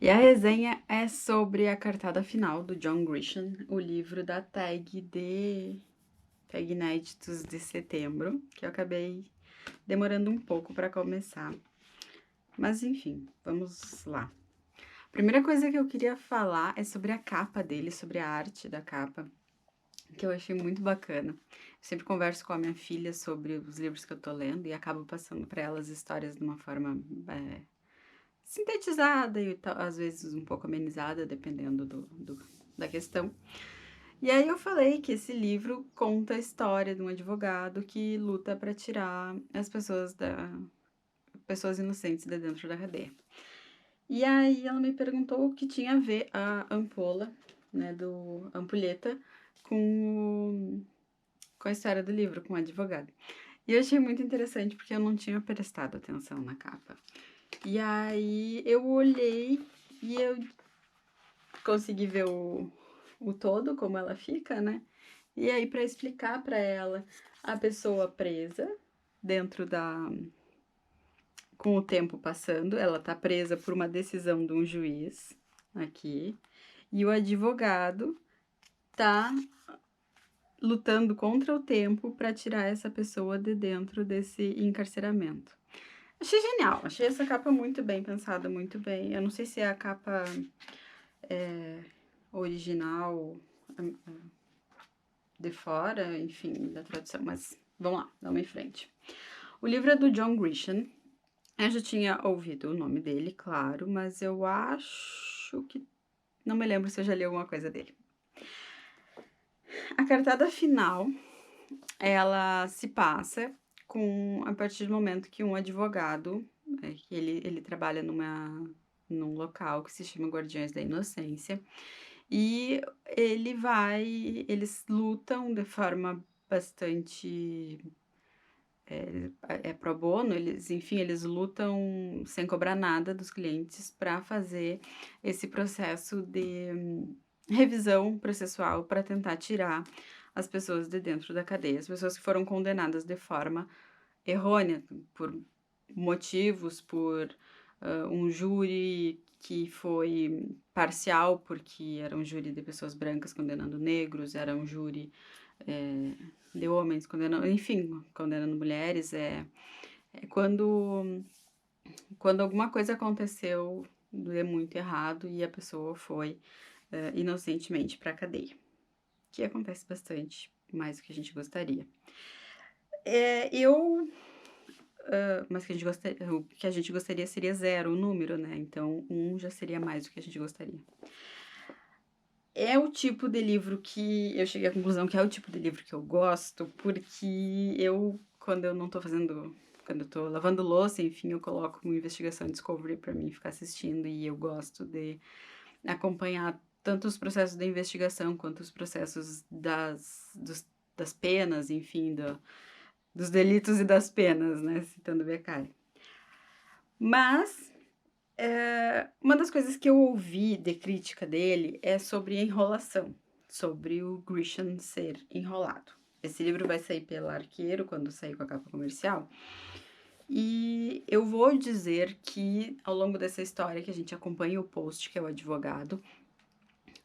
E a resenha é sobre a cartada final do John Grisham, o livro da Tag Inéditos de Setembro, que eu acabei demorando um pouco para começar. Mas enfim, vamos lá. A primeira coisa que eu queria falar é sobre a capa dele, sobre a arte da capa, que eu achei muito bacana. Eu sempre converso com a minha filha sobre os livros que eu tô lendo e acabo passando para ela as histórias de uma forma sintetizada e às vezes um pouco amenizada, dependendo da questão. E aí eu falei que esse livro conta a história de um advogado que luta para tirar as pessoas inocentes de dentro da cadeia. E aí ela me perguntou o que tinha a ver a ampola, né, do ampulheta com a história do livro, com o advogado. E eu achei muito interessante porque eu não tinha prestado atenção na capa. E aí eu olhei e eu consegui ver o todo, como ela fica, né? E aí, para explicar para ela a pessoa presa dentro da. Com o tempo passando, ela tá presa por uma decisão de um juiz aqui, e o advogado tá lutando contra o tempo para tirar essa pessoa de dentro desse encarceramento. Achei genial, achei essa capa muito bem pensada, muito bem. Eu não sei se é a capa original de fora, enfim, da tradução, mas vamos lá, vamos em frente. O livro é do John Grisham. Eu já tinha ouvido o nome dele, claro, mas eu acho que não me lembro se eu já li alguma coisa dele. A cartada final, ela se passa a partir do momento que um advogado, que ele trabalha num local que se chama Guardiões da Inocência, e eles lutam de forma bastante pro bono, eles lutam sem cobrar nada dos clientes para fazer esse processo de revisão processual para tentar tirar as pessoas de dentro da cadeia, as pessoas que foram condenadas de forma errônea, por motivos, por um júri que foi parcial, porque era um júri de pessoas brancas condenando negros, era um júri de homens condenando, enfim, condenando mulheres. É quando alguma coisa aconteceu de muito errado e a pessoa foi inocentemente para a cadeia, que acontece bastante, mais do que a gente gostaria. Mas o que a gente gostaria seria zero o número, né? Então, já seria mais do que a gente gostaria. É o tipo de livro que eu cheguei à conclusão que é o tipo de livro que eu gosto, porque quando eu não tô fazendo, quando eu tô lavando louça, enfim, eu coloco uma investigação Discovery para mim ficar assistindo e eu gosto de acompanhar tanto os processos da investigação quanto os processos das penas, enfim, dos delitos e das penas, né, citando Beccari. Mas uma das coisas que eu ouvi de crítica dele é sobre enrolação, sobre o Grisham ser enrolado. Esse livro vai sair pela Arqueiro quando sair com a capa comercial. E eu vou dizer que ao longo dessa história que a gente acompanha o post, que é o advogado,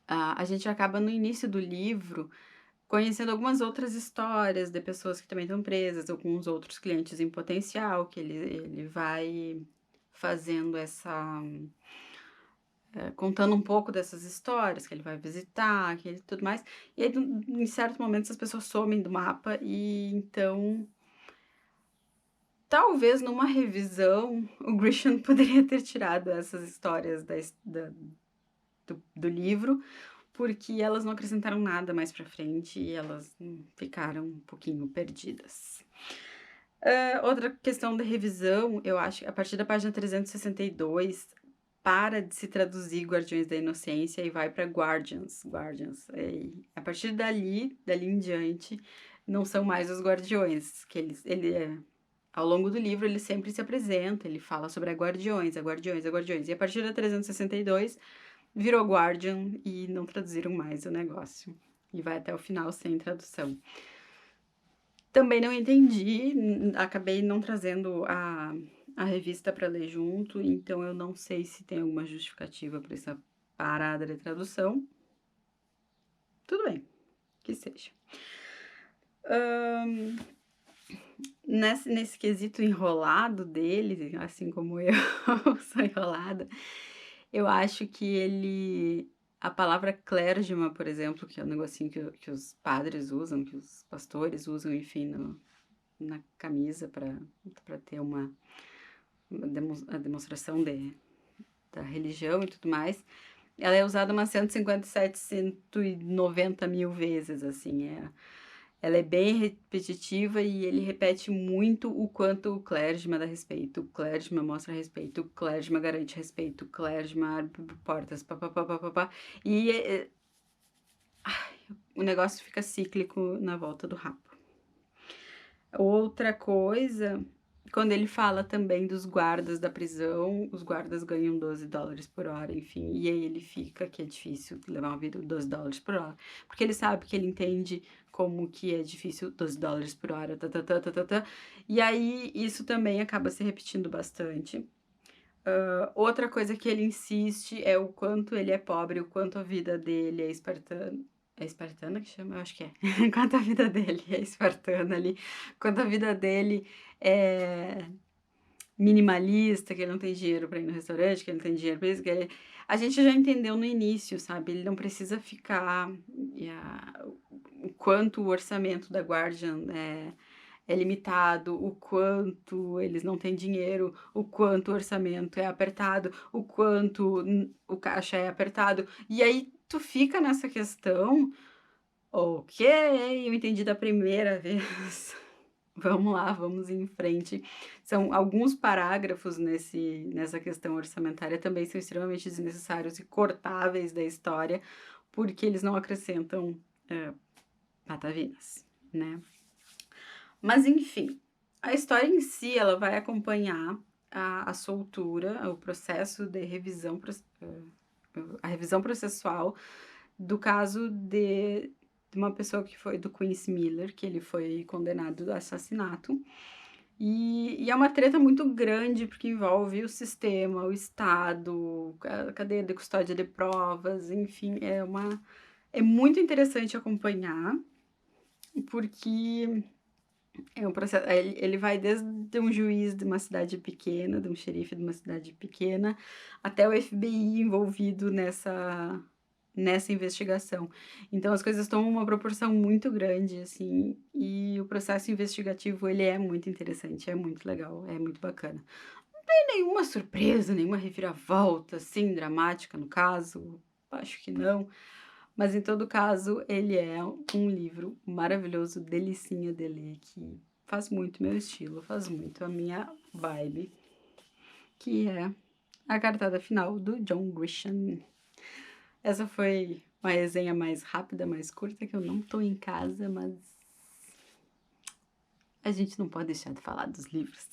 a gente acaba no início do livro conhecendo algumas outras histórias de pessoas que também estão presas, alguns outros clientes em potencial, que ele vai fazendo contando um pouco dessas histórias que ele vai visitar, que ele tudo mais. E aí, em certo momento, essas pessoas somem do mapa e então, talvez numa revisão, o Grisham poderia ter tirado essas histórias do livro, porque elas não acrescentaram nada mais pra frente e elas ficaram um pouquinho perdidas. Outra questão da revisão, eu acho que a partir da página 362, para de se traduzir Guardiões da Inocência e vai para Guardians. A partir dali em diante, não são mais os Guardiões, que ao longo do livro, ele sempre se apresenta, ele fala sobre a Guardiões. E a partir da 362, virou Guardian e não traduziram mais o negócio. E vai até o final sem tradução. Também não entendi, acabei não trazendo a revista para ler junto, então eu não sei se tem alguma justificativa para essa parada de tradução. Tudo bem, que seja. Nesse quesito enrolado dele, assim como eu sou enrolada, eu acho que ele a palavra clérgima, por exemplo, que é um negocinho que os padres usam, que os pastores usam, enfim, na camisa para ter a demonstração da religião e tudo mais, ela é usada umas 157, 190 mil vezes, assim, ela é bem repetitiva e ele repete muito o quanto o clérigma dá respeito, o clérigma mostra respeito, o clérigma garante respeito, o clérigma abre portas, papapá, e o negócio fica cíclico na volta do rabo. Outra coisa, quando ele fala também dos guardas da prisão, os guardas ganham $12 por hora, enfim, e aí ele fica que é difícil levar uma vida $12 por hora, porque ele sabe que ele entende como que é difícil $12 por hora, e aí isso também acaba se repetindo bastante. Outra coisa que ele insiste é o quanto ele é pobre, o quanto a vida dele é espartana. É espartana que chama? Eu acho que é. Quanto a vida dele é espartana ali, quanto a vida dele é minimalista, que ele não tem dinheiro para ir no restaurante, que ele não tem dinheiro para isso, a gente já entendeu no início, sabe? Ele não precisa ficar o quanto o orçamento da Guardian é limitado, o quanto eles não têm dinheiro, o quanto o orçamento é apertado, o quanto o caixa é apertado. E aí tu fica nessa questão, ok, eu entendi da primeira vez. Vamos lá, vamos em frente. São alguns parágrafos nessa questão orçamentária também são extremamente desnecessários e cortáveis da história, porque eles não acrescentam patavinas, né? Mas enfim, a história em si, ela vai acompanhar a soltura, o processo de revisão, a revisão processual do caso de uma pessoa que foi do Quincy Miller, que ele foi condenado a assassinato. E é uma treta muito grande, porque envolve o sistema, o Estado, a cadeia de custódia de provas, enfim, é muito interessante acompanhar, porque é um processo, ele vai desde um juiz de uma cidade pequena, de um xerife de uma cidade pequena, até o FBI envolvido nessa investigação. Então as coisas tomam uma proporção muito grande, assim, e o processo investigativo, ele é muito interessante, é muito legal, é muito bacana. Não tem nenhuma surpresa, nenhuma reviravolta, assim, dramática no caso, acho que não. Mas em todo caso, ele é um livro maravilhoso, delicinha de ler, que faz muito meu estilo, faz muito a minha vibe, que é A Cartada Final, do John Grisham. Essa foi uma resenha mais rápida, mais curta, que eu não tô em casa, mas a gente não pode deixar de falar dos livros.